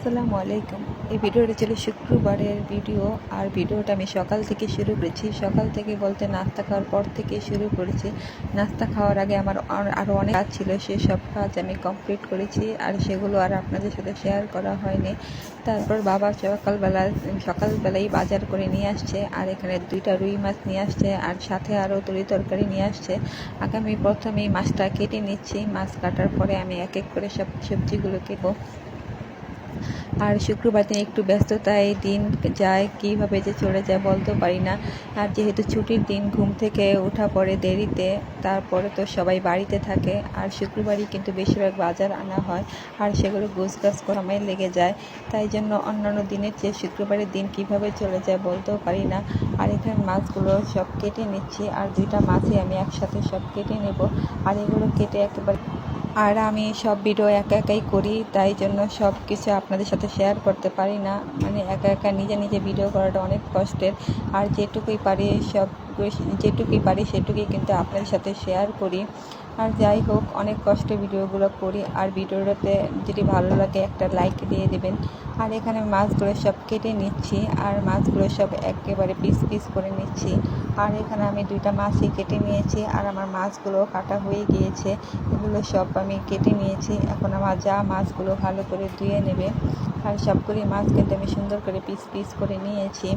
আসসালামু আলাইকুম। এই ভিডিওটা ছিল শুক্রবারের ভিডিও। আর ভিডিওটা আমি সকাল থেকে শুরু করেছি। সকাল থেকে বলতে নাস্তা খাওয়ার পর থেকে শুরু করেছি। নাস্তা খাওয়ার আগে আমার আরও অনেক কাজ ছিল, সেসব কাজ আমি কমপ্লিট করেছি আর সেগুলো আর আপনাদের সাথে শেয়ার করা হয়নি। তারপর বাবা সকালবেলাই বাজার করে নিয়ে আসছে, আর এখানে 2টা রুই মাছ নিয়ে আসছে, আর সাথে আরও তরকারি নিয়ে আসছে। আমি প্রথমেই মাছটা কেটে নিচ্ছি। মাছ কাটার পরে আমি এক এক করে সব সবজিগুলো কেটে। আর শুক্রবার দিন একটু ব্যস্ততায় দিন যায়, কীভাবে যে চলে যায় বলতে পারি না। আর যেহেতু ছুটির দিন, ঘুম থেকে ওঠা পড়ে দেরিতে, তারপরে তো সবাই বাড়িতে থাকে। আর শুক্রবারই কিন্তু বেশিরভাগ বাজার আনা হয়, আর সেগুলো গোছগাছ সময় লেগে যায়। তাই জন্য অন্যান্য দিনের চেয়ে শুক্রবারের দিন কিভাবে চলে যায় বলতেও পারি না। আর এখানে মাছগুলো সব কেটে নিচ্ছি, আর 2টা মাছই আমি একসাথে সব কেটে নেব। আর এগুলো কেটে একেবারে, আর আমি সব ভিডিও একা একাই করি, তাই জন্য সব কিছু আপনাদের সাথে শেয়ার করতে পারি না। মানে একা একা নিজে ভিডিও করাটা অনেক কষ্টের। আর যেটুকুই পারি সেটুকুই কিন্তু আপনাদের সাথে শেয়ার করি। আর যাই হোক, অনেক কষ্টে ভিডিওগুলো করি। আর ভিডিওটাতে যদি ভালো লাগে একটা লাইক দিয়ে দেবেন। আর এখানে মাছগুলো সব কেটে নিচ্ছি, আর মাছগুলো সব একেবারে পিস করে নিচ্ছি। আর এখানে আমি 2টা মাছই কেটে নিয়েছি, আর আমার মাছগুলো কাটা হয়ে গিয়েছে। এগুলো সব আমি কেটে নিয়েছি। এখন আমার মাছগুলো ভালো করে ধুয়ে নেবে। আর সবগুলি মাছ কিন্তু আমি সুন্দর করে পিস করে নিয়েছি।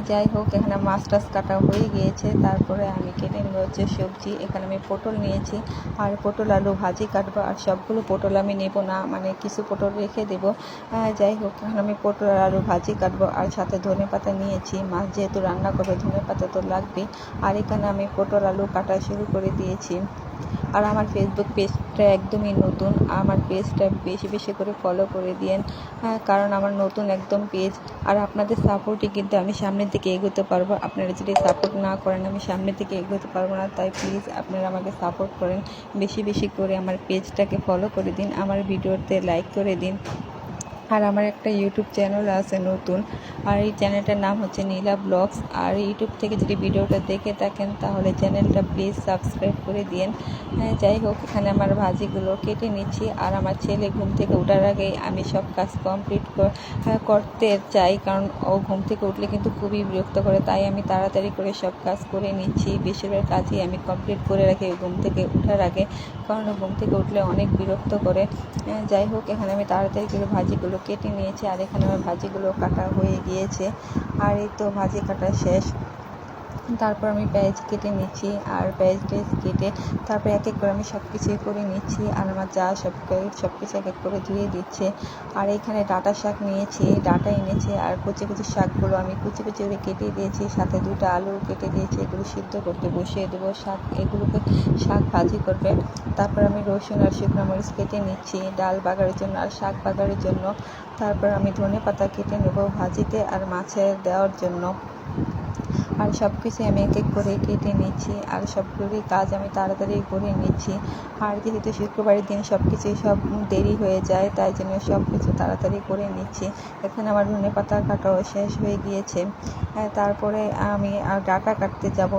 যাই হোক, এখানে মাছ টাছ কাটা হয়ে গিয়েছে। তারপরে আমি কেটে নেব হচ্ছে সবজি। এখানে আমি পটল নিয়েছি, আর পটল আলু ভাজি কাটবো। আর সবগুলো পটল আমি নেব না, মানে কিছু পটল রেখে দেবো। যাই হোক, এখন আমি পটল আর আলু ভাজি কাটবো। আর সাথে ধনেপাতা নিয়েছি, মাছ যেহেতু রান্না করবে ধনেপাতা তো লাগবেই। আর এখানে আমি পটল আলু কাটা শুরু করে দিয়েছি। আর আমার ফেসবুক পেজটা একদমই নতুন, আমার পেজটা বেশি করে ফলো করে দিয়েন, কারণ আমার নতুন একদম পেজ। আর আপনাদের সাপোর্টই কিন্তু আমি সামনের দিকে এগোতে পারবো। আপনারা যদি সাপোর্ট না করেন আমি সামনের দিকে এগোতে পারবো না। তাই প্লিজ আপনারা আমাকে সাপোর্ট করেন, বেশি করে আমার পেজটাকে ফলো করে দিন, আমার ভিডিওতে লাইক করে দিন। আর আমার একটা ইউটিউব চ্যানেল আছে নতুন, আর এই চ্যানেলটার নাম হচ্ছে নীলা ব্লগস। আর ইউটিউব থেকে যদি ভিডিওটা দেখে থাকেন তাহলে চ্যানেলটা প্লিজ সাবস্ক্রাইব করে দিন। যাই হোক, এখানে আমার ভাজিগুলো কেটে নিচ্ছি। আর আমার ছেলে ঘুম থেকে ওঠার আগেই আমি সব কাজ কমপ্লিট করতে চাই, কারণ ও ঘুম থেকে উঠলে কিন্তু খুবই বিরক্ত করে। তাই আমি তাড়াতাড়ি করে সব কাজ করে নিচ্ছি। বেশিরভাগ কাজই আমি কমপ্লিট করে রাখি ঘুম থেকে ওঠার আগে, কারণ ঘুম থেকে উঠলে অনেক বিরক্ত করে। যাই হোক, এখানে আমি তাড়াতাড়ি করে ভাজিগুলো কেটে নিয়েছি। আর এখানে আমার ভাজিগুলো কাটা হয়ে গিয়েছে। আর এই তো ভাজি কাটা শেষ। তারপর আমি পেঁয়াজ কেটে নিচ্ছি, আর পেঁয়াজ কেটে তারপর এক এক করে আমি সব কিছুই করে নিচ্ছি। আর আমার সব কিছু এক এক করে ধুয়ে দিচ্ছে। আর এখানে ডাঁটা শাক নিয়েছি, ডাঁটা এনেছে। আর কুচি শাকগুলো আমি কুচি করে কেটে দিয়েছি, সাথে 2টা আলু কেটে দিয়েছি। এগুলো সিদ্ধ করতে বসিয়ে দেবো। শাক ভাজি করবে। তারপর আমি রসুন আর শুকনো মরিচ কেটে নিচ্ছি ডাল বাগারের জন্য আর শাক বাগারের জন্য। তারপর আমি ধনেপাতা কেটে নেব ভাজিতে আর মাছে দেওয়ার জন্য। আর সব কিছু আমি এক এক করে কেটে নিচ্ছি, আর সবগুলোই কাজ আমি তাড়াতাড়ি করে নিচ্ছি। আর যেহেতু শুক্রবারের দিন সব দেরি হয়ে যায়, তাই জন্য সব কিছু তাড়াতাড়ি করে নিচ্ছি। এখানে আমার ধনেপাতা কাটাও শেষ হয়ে গিয়েছে। তারপরে আমি ডাঁটা কাটতে যাব।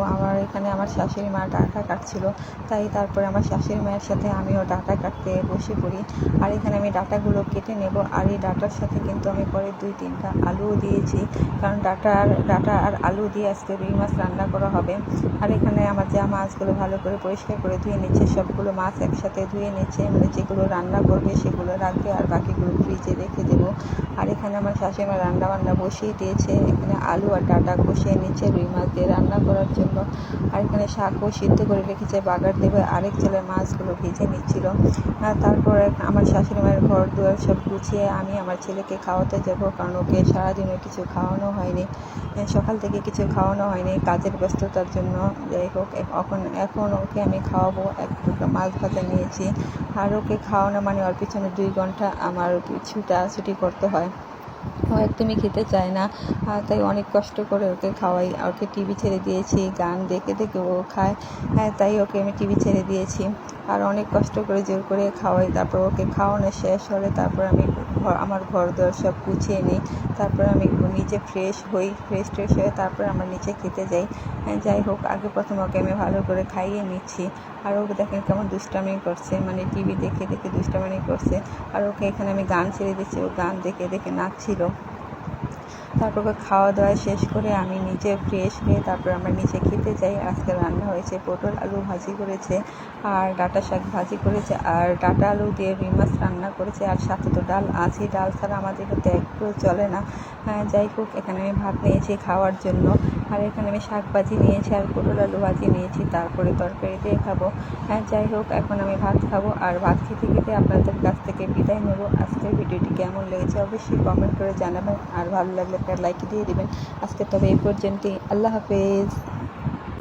এখানে আমার শাশুড়ি মা ডাঁটা কাটছিল, তাই তারপরে আমার শাশুড়ি মায়ের সাথে আমিও ডাঁটা কাটতে বসে পড়ি। আর এখানে আমি ডাঁটাগুলো কেটে নেব। আর এই ডাঁটার সাথে কিন্তু আমি পরে 2-3টা আলুও দিয়েছি, কারণ ডাঁটা আর আলু দিয়ে আজকে রুই মাছ রান্না করা হবে। আর এখানে আমার মাছগুলো ভালো করে পরিষ্কার করে ধুয়ে নিচ্ছে। সবগুলো মাছ একসাথে ধুয়ে নিচ্ছে, মানে যেগুলো রান্না করবে সেগুলো রাখবে আর বাকিগুলো ফ্রিজে রেখে দেবো। আর এখানে আমার শাশুড়িমা রান্না বসিয়ে দিয়েছে। এখানে আলু আর ডাঁটা কষিয়ে নিচ্ছে রুই মাছ দিয়ে রান্না করার জন্য। আর এখানে শাকও সিদ্ধ করে রেখেছে, বাগার দেবে। আরেক ছেলে মাছগুলো ভেজে নিচ্ছিল। তারপরে আমার শাশুড়িমায়ের ঘর দুয়ার সব গুছিয়ে আমি আমার ছেলেকে খাওয়াতে যাব, কারণ ওকে সারাদিনও কিছু খাওয়ানো হয়নি, সকাল থেকে কিছু খাওয়ানো হয়নি কাজের ব্যস্ততার জন্য। যাই হোক, এখন ওকে আমি খাওয়াবো। 1 টুকরো মাছ ভাজা নিয়েছি। আর ওকে খাওয়ানো মানে ওর পিছনে 2 ঘন্টা আমার ছুটি করতে হয়। ও একদমই খেতে চায় না। তাই অনেক কষ্ট করে ওকে খাওয়াই, ওকে টিভি ছেড়ে দিয়েছি, গান দেখে দেখে ও খায়। তাই ওকে আমি টিভি ছেড়ে দিয়েছি আর অনেক কষ্ট করে জোর করে খাওয়াই। তারপর ওকে খাওয়ানো শেষ হলে তারপর আমি আমার ঘর দোর সব গুছিয়ে নিই। তারপর আমি নিজে ফ্রেশ হই, ফ্রেশ ট্রেশ হয়ে তারপর আমার নিচে খেতে যাই। যাই হোক, আগে প্রথম ওকে আমি ভালো করে খাইয়ে নিচ্ছি। আর ওকে দেখেন কেমন দুষ্টামি করছে, মানে টিভি দেখে দেখে দুষ্টামি করছে। আর ওকে এখানে আমি গান ছেড়ে দিচ্ছি, ও গান দেখে দেখে নাচছিল। তারপর ওকে খাওয়া দাওয়া শেষ করে আমি নিজে ফ্রেশ হয়ে তারপর আমরা নিচে খেতে যাই। আজকে রান্না হয়েছে পটল আলু ভাজি করেছে আর ডাঁটা শাক ভাজি করেছে আর ডাঁটা আলু দিয়ে রুই মাছ রান্না করেছে, আর সাথে তো ডাল আছে। ডাল ছাড়া আমাদের কিন্তু একটু চলে না। যাই হোক, এখানে আমি ভাত নিয়েছি খাওয়ার জন্য, আর এখানে আমি শাক ভাজি নিয়েছি আর পটল আলু ভাজি নিয়েছি, তারপরে তরকারি দিয়ে খাবো। যাই হোক, এখন আমি ভাত খাবো আর ভাত খেতে খেতে আপনাদের কাছ থেকে বিদায় নেব। আজকের ভিডিওটি কেমন লেগেছে অবশ্যই কমেন্ট করে জানাবেন, আর ভালো লাগলে একটা লাইক দিয়ে দেবেন। আজকে তবে এই পর্যন্তই। আল্লাহ হাফেজ।